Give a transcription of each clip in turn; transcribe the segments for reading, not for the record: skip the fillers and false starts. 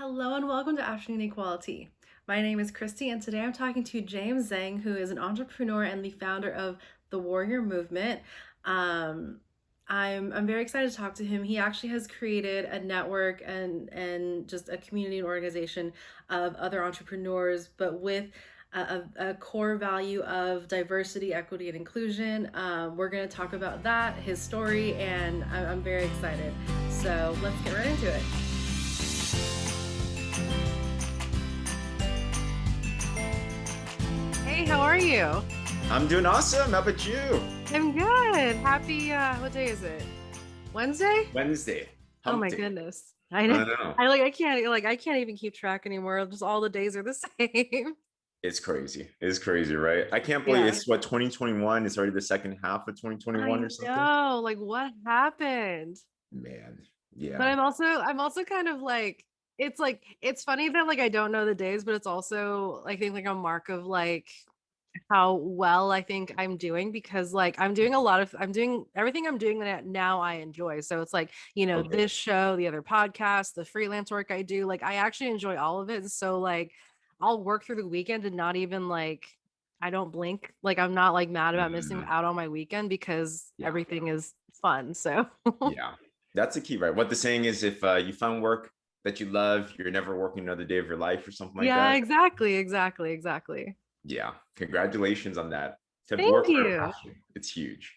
Hello and welcome to Afternoon Equality. My name is Christy, and today I'm talking to James Zheng, who is an entrepreneur and the founder of the Warrior Movement. Um, I'm very excited to talk to him. He actually has created a network and just a community and organization of other entrepreneurs, but with a core value of diversity, equity, and inclusion. We're going to talk about that, his story, and I'm very excited. So let's get right into it. Hey, how are you? I'm doing awesome. How about you? I'm good. Happy, what day is it? Wednesday? Wednesday, Oh hump my day. goodness. I know. I know. I can't even keep track anymore. Just all the days are the same. It's crazy. It's crazy, right? I can't believe Yeah. it's what 2021. It's already the second half of I 2021 or something. know. Like what happened? Man, But yeah. I'm also kind of like it's funny that like I don't know the days, but it's also I think like a mark of like how well I think I'm doing because like I'm doing everything I'm doing that now I enjoy. So it's like, Okay. this show, the other podcast, the freelance work I do, like I actually enjoy all of it. And so like I'll work through the weekend and not even like I don't blink. Like I'm not like mad about missing Mm, out on my weekend because yeah. everything is fun. So Yeah. That's the key, right? What the saying is if you find work that you love, you're never working another day of your life or something like yeah, that. exactly. Yeah. Congratulations on that. To Thank work for your you. passion. It's huge.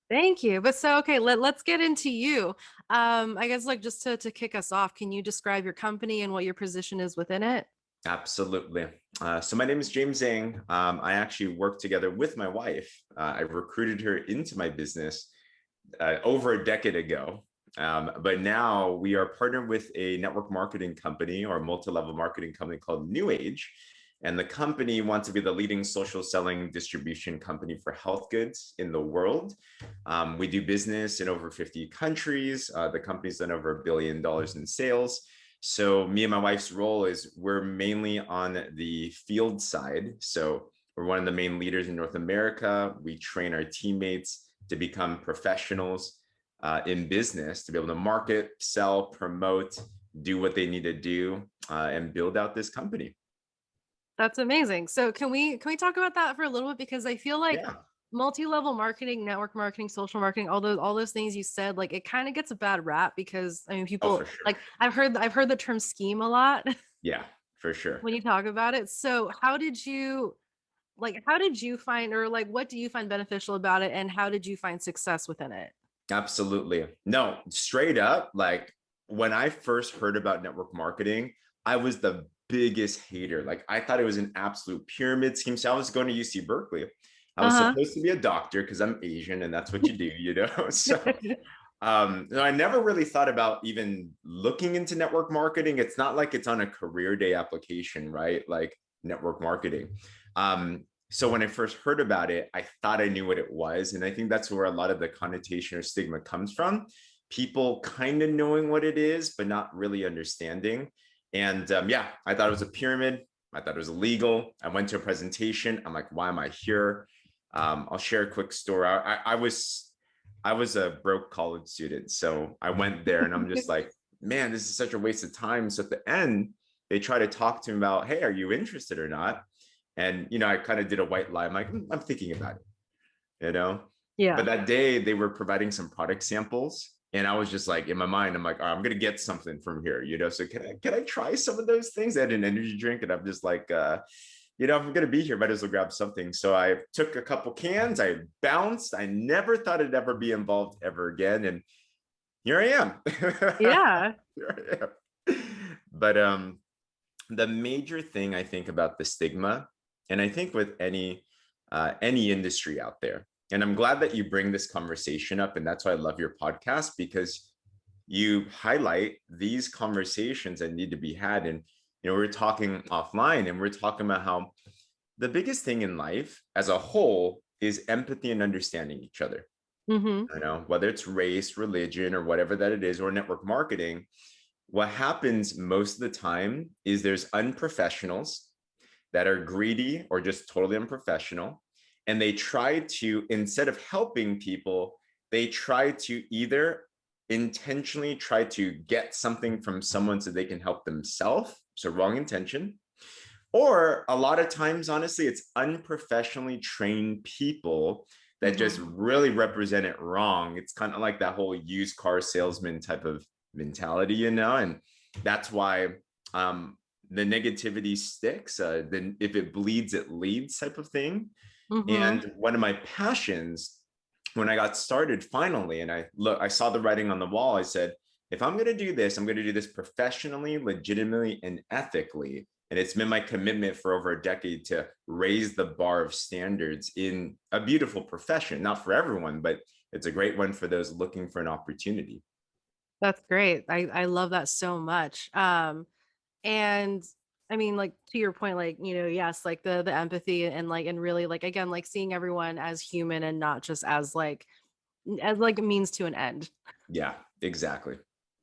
Thank you. But so okay, let's get into you. I guess like just to kick us off, can you describe your company and what your position is within it? Absolutely. So my name is James Zhang. I actually work together with my wife. I recruited her into my business over a decade ago. But now we are partnered with a network marketing company or a multi-level marketing company called New Age. And the company wants to be the leading social selling distribution company for health goods in the world. We do business in over 50 countries. The company's done over $1 billion in sales. So me and my wife's role is we're mainly on the field side. So we're one of the main leaders in North America. We train our teammates to become professionals in business, to be able to market, sell, promote, do what they need to do, and build out this company. That's amazing. So can we talk about that for a little bit because I feel like Yeah. multi-level marketing, network marketing, social marketing, all those things you said, like it kind of gets a bad rap because I mean Oh, people for sure. like I've heard the term scheme a lot Yeah, for sure. when you talk about it. So how did you find or like what do you find beneficial about it and how did you find success within it? Absolutely. No, straight up, like when I first heard about network marketing, I was the biggest hater. Like I thought it was an absolute pyramid scheme. So I was going to UC Berkeley. I was Uh-huh. supposed to be a doctor because I'm Asian and that's what you do, you know? So I never really thought about even looking into network marketing. It's not like it's on a career day application, right? Like network marketing. So when I first heard about it, I thought I knew what it was. And I think that's where a lot of the connotation or stigma comes from. People kind of knowing what it is, but not really understanding. And yeah, I thought it was a pyramid. I thought it was illegal. I went to a presentation. I'm like, why am I here? I'll share a quick story. I was a broke college student. So I went there and I'm just like, man, this is such a waste of time. So at the end, they try to talk to him about, hey, are you interested or not? And, I kind of did a white lie. I'm like, I'm thinking about it, you know? But Yeah. that day they were providing some product samples. And I was just like, in my mind, I'm like, I'm going to get something from here, So can I try some of those things? I had an energy drink and I'm just like, if I'm going to be here, might as well grab something. So I took a couple cans, I bounced. I never thought I'd ever be involved ever again. And here I am. Yeah. Here I am. But the major thing I think about the stigma, and I think with any industry out there, and I'm glad that you bring this conversation up, and that's why I love your podcast because you highlight these conversations that need to be had. And we're talking offline, and we're talking about how the biggest thing in life as a whole is empathy and understanding each other. Mm-hmm. Whether it's race, religion, or whatever that it is, or network marketing, what happens most of the time is there's unprofessionals that are greedy or just totally unprofessional. And they try to, instead of helping people, they try to either intentionally try to get something from someone so they can help themselves. So wrong intention. Or a lot of times, honestly, it's unprofessionally trained people that just Mm-hmm. really represent it wrong. It's kind of like that whole used car salesman type of mentality, and that's why the negativity sticks. Then if it bleeds, it leads type of thing. Mm-hmm. And one of my passions when I got started finally, and I saw the writing on the wall, I said, if I'm going to do this, I'm going to do this professionally, legitimately, and ethically. And it's been my commitment for over a decade to raise the bar of standards in a beautiful profession, not for everyone, but it's a great one for those looking for an opportunity. That's great. I love that so much. And I mean, like to your point, like, yes, like the empathy and like and really like again, like seeing everyone as human and not just as like a means to an end. Yeah, exactly.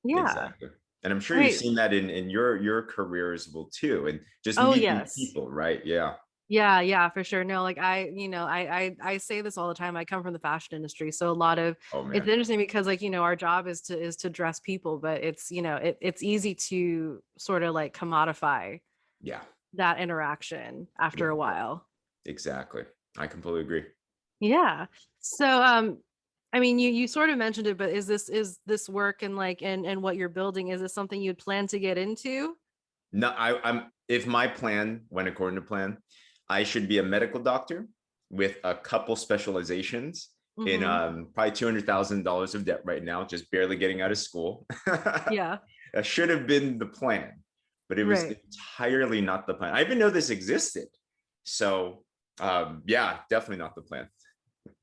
Yeah. Exactly. And I'm sure you've Right. seen that in your career as well too, and just Oh meeting yes. people, right? Yeah. Yeah, yeah, for sure. No, like I say this all the time. I come from the fashion industry, so a lot of Oh it's man. interesting because like, our job is to dress people, but it's, it's easy to sort of like commodify Yeah. that interaction after Yeah. a while. Exactly. I completely agree. Yeah. So I mean you sort of mentioned it, but is this work and like and what you're building, is this something you'd plan to get into? No, I'm if my plan went according to plan, I should be a medical doctor with a couple specializations in Mhm. probably $200,000 of debt right now, just barely getting out of school. Yeah. That should have been the plan, but it was Right. entirely not the plan. I didn't know this existed. So yeah, definitely not the plan.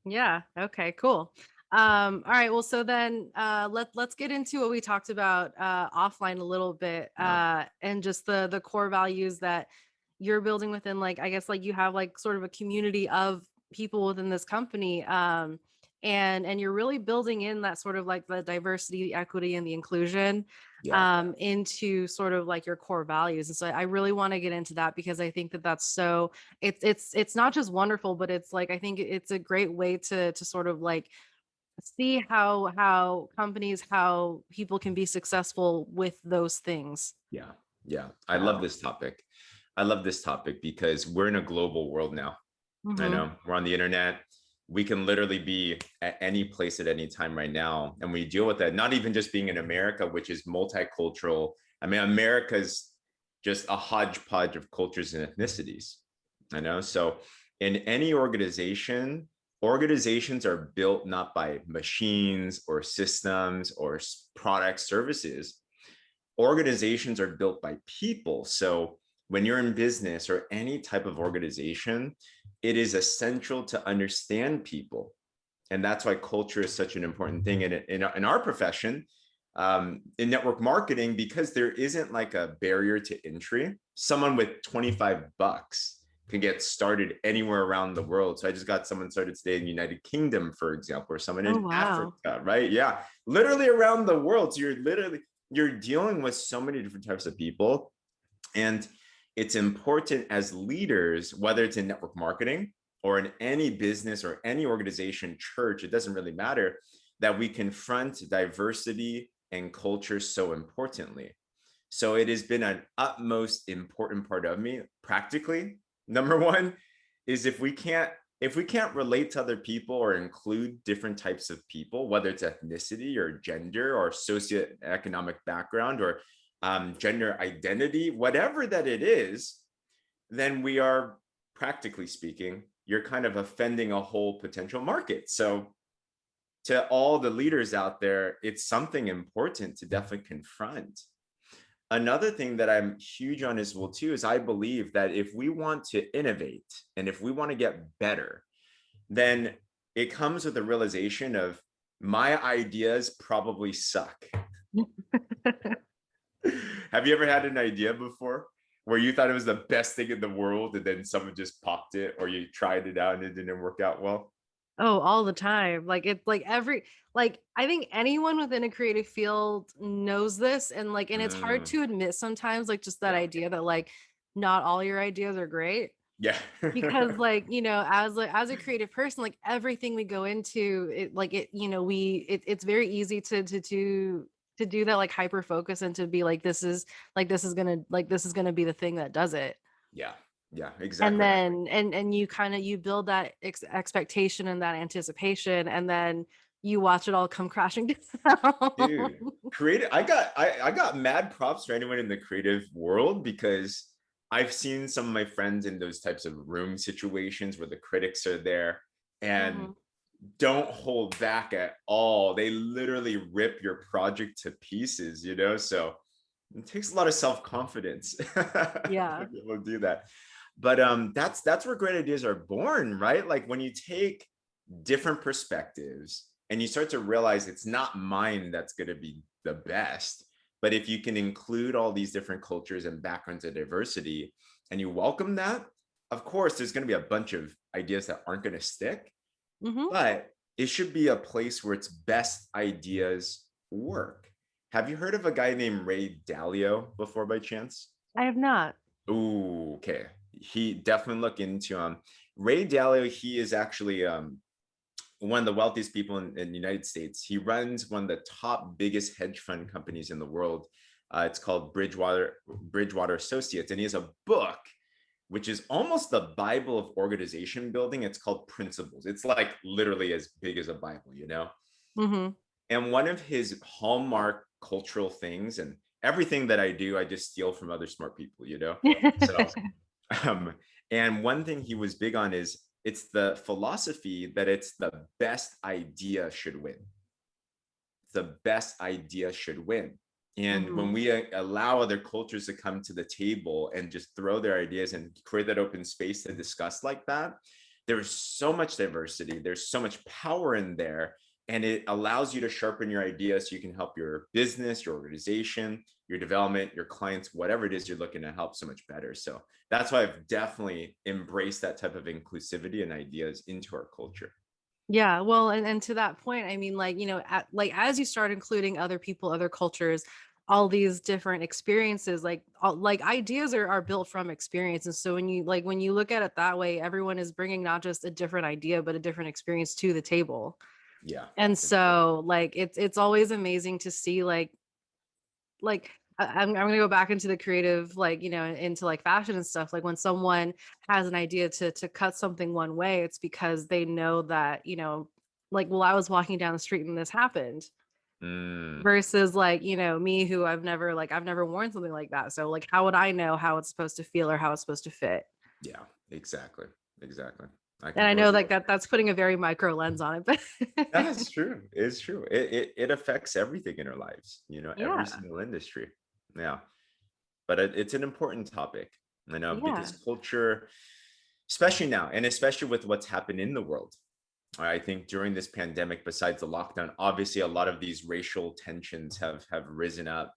Yeah. Okay, cool. All right. Well, so then let's get into what we talked about offline a little bit, Yeah. and just the core values that you're building within, like, I guess like you have like sort of a community of people within this company. And you're really building in that sort of like the diversity, the equity, and the inclusion Yeah. into sort of like your core values. And so I really want to get into that because I think that that's so it's not just wonderful, but it's like I think it's a great way to sort of like see how companies, how people can be successful with those things. Yeah. Yeah. I love So, this topic. I love this topic because we're in a global world now. I mhm. know we're on the internet. We can literally be at any place at any time right now. And we deal with that, not even just being in America, which is multicultural. I mean, America's just a hodgepodge of cultures and ethnicities. I know. So in any organization, organizations are built not by machines or systems or products, services. Organizations are built by people. So when you're in business or any type of organization, it is essential to understand people. And that's why culture is such an important thing in our profession, in network marketing, because there isn't like a barrier to entry. Someone with 25 bucks can get started anywhere around the world. So I just got someone started today in the United Kingdom, for example, or someone Oh in wow. Africa, right? Yeah, literally around the world. So you're dealing with so many different types of people. And it's important as leaders, whether it's in network marketing or in any business or any organization, church, it doesn't really matter, that we confront diversity and culture so importantly. So it has been an utmost important part of me practically. Number one is if we can't relate to other people or include different types of people, whether it's ethnicity or gender or socioeconomic background or gender identity, whatever that it is, then we are, practically speaking, you're kind of offending a whole potential market. So to all the leaders out there, it's something important to definitely confront. Another thing that I'm huge on as well too is I believe that if we want to innovate and if we want to get better, then it comes with the realization of my ideas probably suck. Have you ever had an idea before where you thought it was the best thing in the world and then someone just popped it or you tried it out and it didn't work out well? Oh, all the time. Like it's like every like I think anyone within a creative field knows this, and it's hard Mm, to admit sometimes, like just that yeah, idea that like not all your ideas are great. Yeah. because like as a creative person, like everything we go into it, like it it's very easy to do that, like hyper focus, and to be like this is gonna be the thing that does it. Yeah. Yeah, And exactly. then you kind of you build that expectation and that anticipation, and then you watch it all come crashing down. Dude, creative. I got mad props for anyone in the creative world because I've seen some of my friends in those types of room situations where the critics are there and Mhm. don't hold back at all. They literally rip your project to pieces, you know? So it takes a lot of self-confidence to Yeah. be able to do that. But that's where great ideas are born, right? Like when you take different perspectives and you start to realize it's not mine that's going to be the best, but if you can include all these different cultures and backgrounds of diversity and you welcome that, of course there's going to be a bunch of ideas that aren't going to stick, Hmm. but it should be a place where its best ideas work. Have you heard of a guy named Ray Dalio before by chance? I have not. Ooh, okay. He definitely look into Ray Dalio. He is actually one of the wealthiest people in the United States. He runs one of the top biggest hedge fund companies in the world. It's called Bridgewater Associates, and he has a book which is almost the Bible of organization building. It's called Principles. It's like literally as big as a Bible, you know? Hmm. And one of his hallmark cultural things, and everything that I do, I just steal from other smart people, you know? So, um, and one thing he was big on is it's the philosophy that it's the best idea should win. The best idea should win. And Hmm. when we allow other cultures to come to the table and just throw their ideas and create that open space to discuss like that, there's so much diversity, there's so much power in there. And it allows you to sharpen your ideas so you can help your business, your organization, your development, your clients, whatever it is you're looking to help so much better. So that's why I've definitely embraced that type of inclusivity and ideas into our culture. Yeah, well, and to that point, I mean, like, like as you start including other people, other cultures, all these different experiences, like like ideas are built from experiences. So when you look at it that way, everyone is bringing not just a different idea, but a different experience to the table. Yeah. And so like it's always amazing to see like I'm gonna go back into the creative, like into like fashion and stuff. Like when someone has an idea to cut something one way, it's because they know that like, well, I was walking down the street and this happened. Mm. Versus like me, who I've never worn something like that. So like, how would I know how it's supposed to feel or how it's supposed to fit? Yeah, exactly. Exactly. I And can I know totally. like that's putting a very micro lens on it, but That's true. It's true. It affects everything in our lives, every yeah, single industry. Yeah. But it's an important topic, because yeah, culture, especially now, and especially with what's happened in the world. I think during this pandemic, besides the lockdown, obviously a lot of these racial tensions have risen up,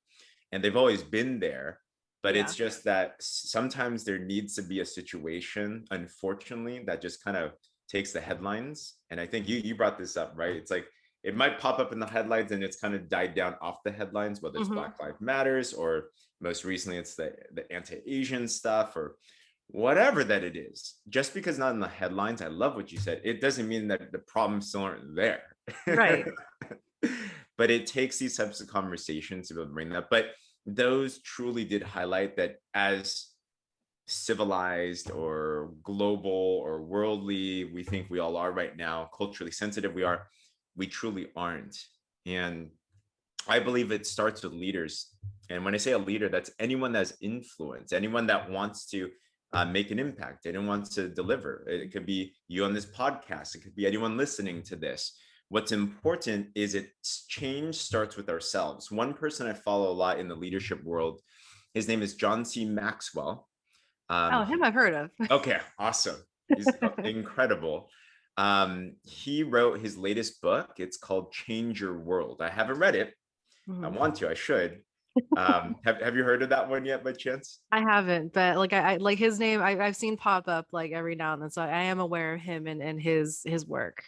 and they've always been there. But yeah. it's just that sometimes there needs to be a situation, unfortunately, that just kind of takes the headlines. And I think you brought this up, right? It's like it might pop up in the headlines and it's kind of died down off the headlines, whether it's Hmm. Black Lives Matters or most recently it's the anti-Asian stuff or whatever that it is. Just because not in the headlines, I love what you said, it doesn't mean that the problems still aren't there. Right. But it takes these types of conversations to be able to bring that. But those truly did highlight that as civilized or global or worldly we think we all are right now, culturally sensitive we truly aren't. And I believe it starts with leaders. And when I say a leader, that's anyone that's influence, anyone that wants to make an impact, anyone wants to deliver. It could be you on this podcast, it could be anyone listening to this. What's important is change starts with ourselves. One person I follow a lot in the leadership world, his name is John C. Maxwell. Oh, him I've heard of. Okay, awesome. He's incredible. He wrote his latest book. It's called Change Your World. I haven't read it. I Mhm. want to. I should. Have you heard of that one yet by chance? I haven't, but like I like his name. I've seen pop up like every now and then, so I am aware of him and his work.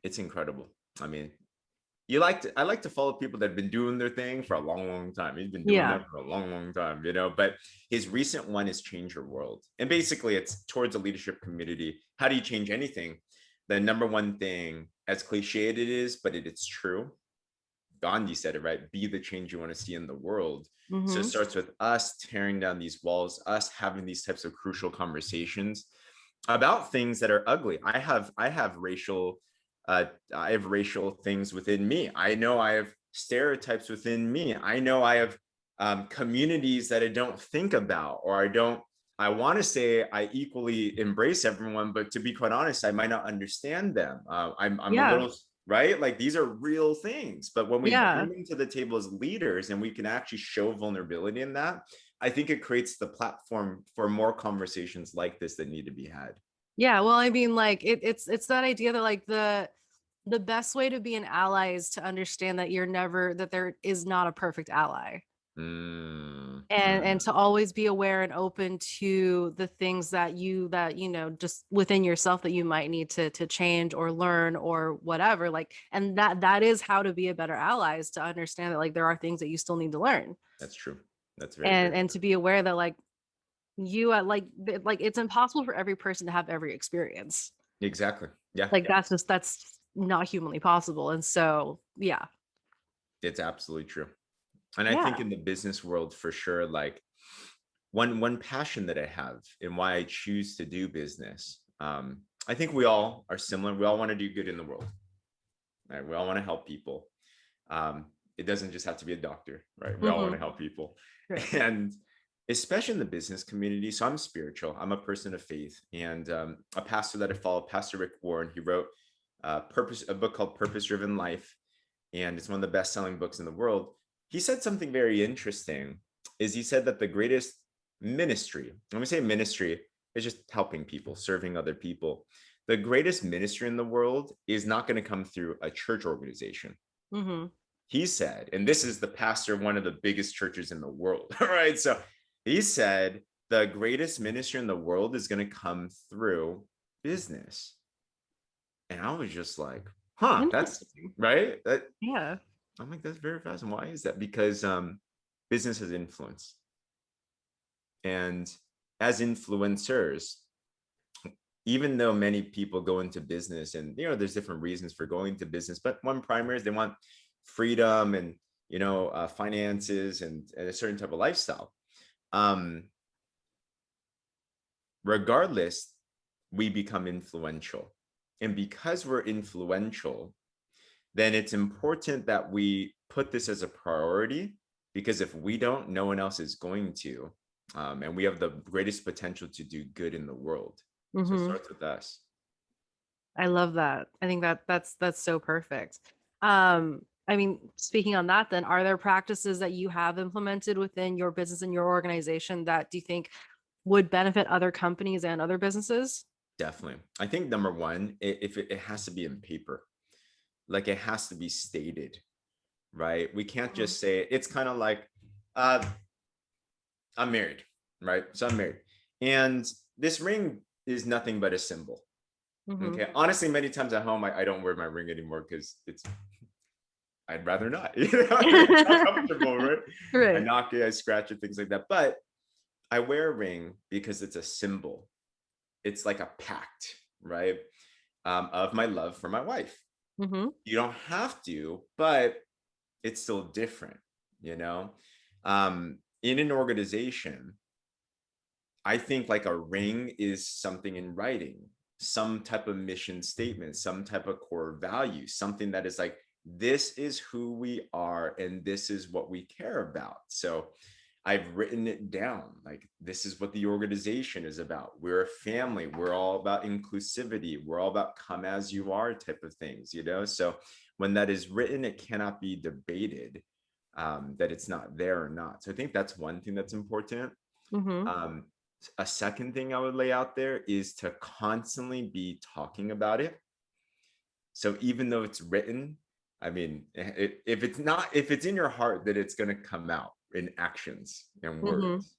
It's incredible. I mean, I like to follow people that have been doing their thing for a long, long time. He's been doing Yeah. that for a long, long time, you know. But his recent one is Change Your World. And basically it's towards a leadership community. How do you change anything? The number one thing, as cliched it is, but it's true. Gandhi said it right, be the change you want to see in the world. So it Mm-hmm. starts with us tearing down these walls, us having these types of crucial conversations about things that are ugly. I have racial things within me. I know I have stereotypes within me. I know I have communities that I don't think about, or I want to say I equally embrace everyone, but to be quite honest, I might not understand them. I'm a Yeah. little, right? Like these are real things. But when we Yeah. bring them to the table as leaders and we can actually show vulnerability in that, I think it creates the platform for more conversations like this that need to be had. Yeah. Well, I mean, like it's that idea that like the best way to be an ally is to understand that that there is not a perfect ally. Mm, And to mhm. always be aware and open to the things that you know just within yourself that you might need to change or learn or whatever, like, and that is how to be a better ally, is to understand that like there are things that you still need to learn, That's true. That's very, very and true. to be aware that like you like it's impossible for every person to have every experience. Exactly. Yeah, Like that's not humanly possible, and so yeah. it's absolutely true. And I think Yeah. in the business world, for sure, like one passion that I have and why I choose to do business, I think we all are similar. We all want to do good in the world, right? We all want to help people. It doesn't just have to be a doctor, right? We all want Mm-hmm. to help people. Right. And especially in the business community. So I'm spiritual. I'm a person of faith, and a pastor that I follow, Pastor Rick Warren. He wrote a book called Purpose Driven Life, and it's one of the best selling books in the world. He said something very interesting. Is he said that the greatest ministry, when we say ministry, is just helping people, serving other people. The greatest ministry in the world is not going to come through a church organization. Mm-hmm. He said, and this is the pastor of one of the biggest churches in the world, right? So he said, the greatest ministry in the world is going to come through business. And I was just like, huh, that's Interesting. right. Yeah. I'm like, that's very fast. And why is that? Because business has influence. And as influencers, even though many people go into business and, there's different reasons for going to business, but one primary is they want freedom and, finances and a certain type of lifestyle. Um, Regardless, we become influential. And because we're influential, then it's important that we put this as a priority, because if we don't, no one else is going to. And we have the greatest potential to do good in the world. So it Mm-hmm. starts with us. I love that. I think that's so perfect. I mean, speaking on that, then, are there practices that you have implemented within your business and your organization that do you think would benefit other companies and other businesses? Definitely. I think number one, if it has to be in paper, like it has to be stated, right? We can't Mhm. just say it's kind of like, uh, I'm married, right? So I'm married. And this ring is nothing but a symbol. Mhm. Okay. Honestly, many times at home, I don't wear my ring anymore because I'd rather not. It's not comfortable, right? I Right. knock it, I scratch it, things like that. But I wear a ring because it's a symbol. It's like a pact, right? Of my love for my wife. Mhm. You don't have to, but it's still different, you know? In an organization, I think like a ring is something in writing, some type of mission statement, some type of core value, something that is like, this is who we are and this is what we care about. So I've written it down. Like, this is what the organization is about. We're a family. We're all about inclusivity. We're all about come as you are type of things. So when that is written, it cannot be debated, that it's not there or not. So I think that's one thing that's important. Mhm. Um, a second thing I would lay out there is to constantly be talking about it. So even though it's written, I mean, if it's in your heart, that it's going to come out in actions and Mhm. words.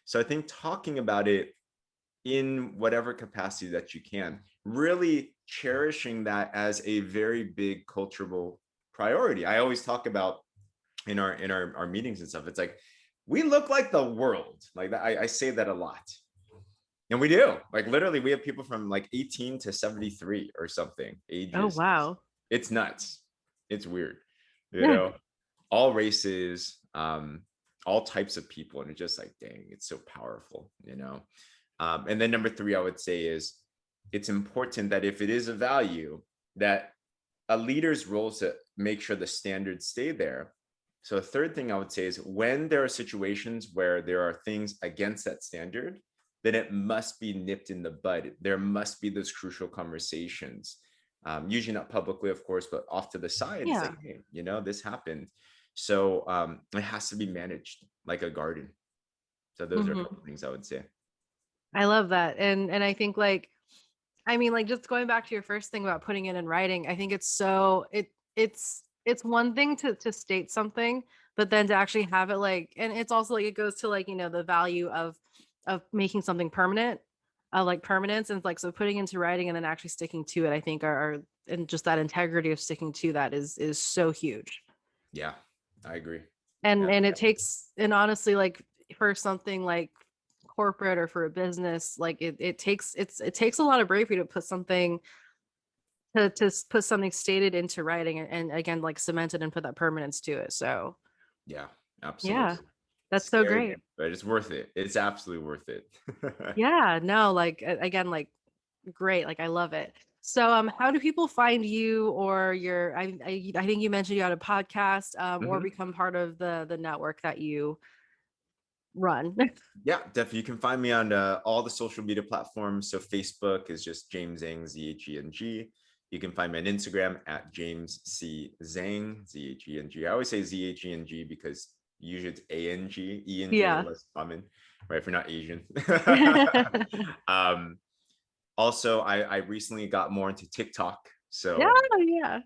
So I think talking about it in whatever capacity that you can, really cherishing that as a very big cultural priority. I always talk about in our meetings and stuff. It's like, we look like the world. Like that, I say that a lot. And we do. Like literally, we have people from like 18 to 73 or something Oh, ages. wow. It's nuts. It's weird. You Yeah. know, all races, all types of people. And it's just like, dang, it's so powerful, you know. And then number three, I would say is it's important that if it is a value, that a leader's role is to make sure the standards stay there. So a third thing I would say is when there are situations where there are things against that standard, then it must be nipped in the bud. There must be those crucial conversations, usually not publicly, of course, but off to the side. It's Yeah. like, hey, you know, this happened. So it has to be managed like a garden. So those are a Hmm. couple things I would say. I love that. And I think like, I mean, like just going back to your first thing about putting it in writing, I think it's so it's one thing to state something, but then to actually have it like, and it's also like it goes to like, you know, the value of making something permanent, like permanence. And it's like so putting into writing and then actually sticking to it, I think are and just that integrity of sticking to that is so huge. Yeah, I agree. Yeah. And it takes, and honestly, like for something like corporate or for a business, like it takes it takes a lot of bravery to put something put something stated into writing and again like cement it and put that permanence to it. So Yeah, yeah, absolutely. that's so Scary, great. but it's worth it. It's absolutely worth it. Yeah, no, like again, like great, like I love it. So how do people find you or your I think you mentioned you had a podcast or Mhm. become part of the network that you run? Yeah, definitely. You can find me on all the social media platforms. So Facebook is just James Zheng, Zheng. You can find me on Instagram at James C. Zheng, Zheng. I always say Zheng because usually it's A-N-G. E-N-G are Yeah. less common, right? If you're not Asian. um, Also, I recently got more into TikTok. Yeah, So yeah.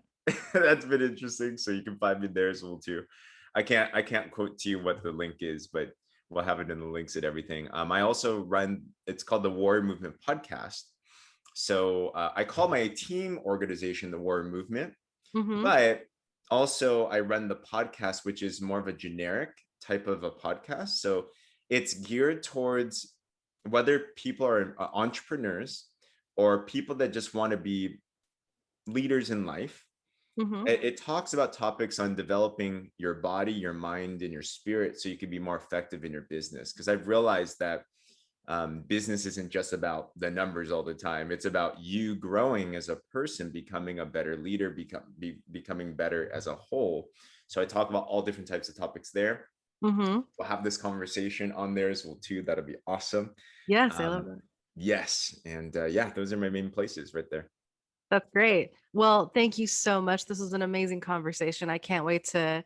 that's been interesting. So you can find me there as well too. I can't quote to you what the link is, but we'll have it in the links and everything. I also run, it's called the Warrior Movement Podcast. So I call my team organization the Warrior Movement, Hmm. but also I run the podcast, which is more of a generic type of a podcast. So it's geared towards whether people are entrepreneurs or people that just want to be leaders in life. Hmm. It talks about topics on developing your body, your mind, and your spirit so you can be more effective in your business. Because I've realized that business isn't just about the numbers all the time. It's about you growing as a person, becoming a better leader, becoming better as a whole. So I talk about all different types of topics there. Hmm. We'll have this conversation on there as well too. That'll be awesome. Yes, I love Um, it. yes, and yeah, those are my main places right there. That's great. Well, thank you so much. This was an amazing conversation. I can't wait to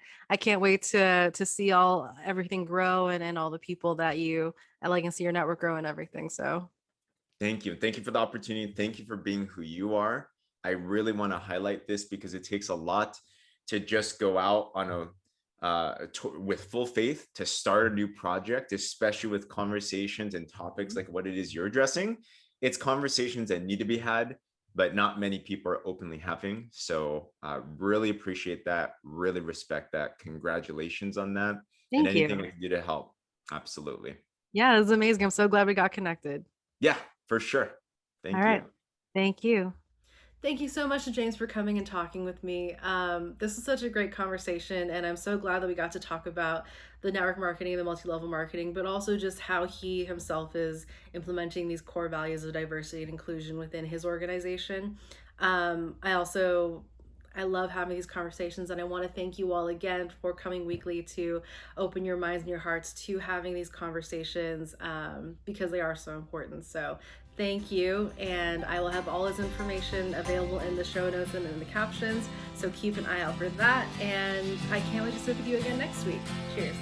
see all everything grow and all the people that you I like and see your network grow and everything. So Thank you. Thank you for the opportunity. Thank you for being who you are. I really want to highlight this because it takes a lot to just go out on a with full faith to start a new project, especially with conversations and topics like what it is you're addressing. It's conversations that need to be had, but not many people are openly having. So really appreciate that. Really respect that. Congratulations on that. And thank anything you. I can do to help. Absolutely. Yeah, it was amazing. I'm so glad we got connected. Yeah, for sure. All Thank you. right. Thank you. Thank you so much to James for coming and talking with me. This was such a great conversation, and I'm so glad that we got to talk about the network marketing, the multi-level marketing, but also just how he himself is implementing these core values of diversity and inclusion within his organization. I love having these conversations, and I want to thank you all again for coming weekly to open your minds and your hearts to having these conversations because they are so important. So thank you, and I will have all his information available in the show notes and in the captions, so keep an eye out for that, and I can't wait to sit with you again next week. Cheers.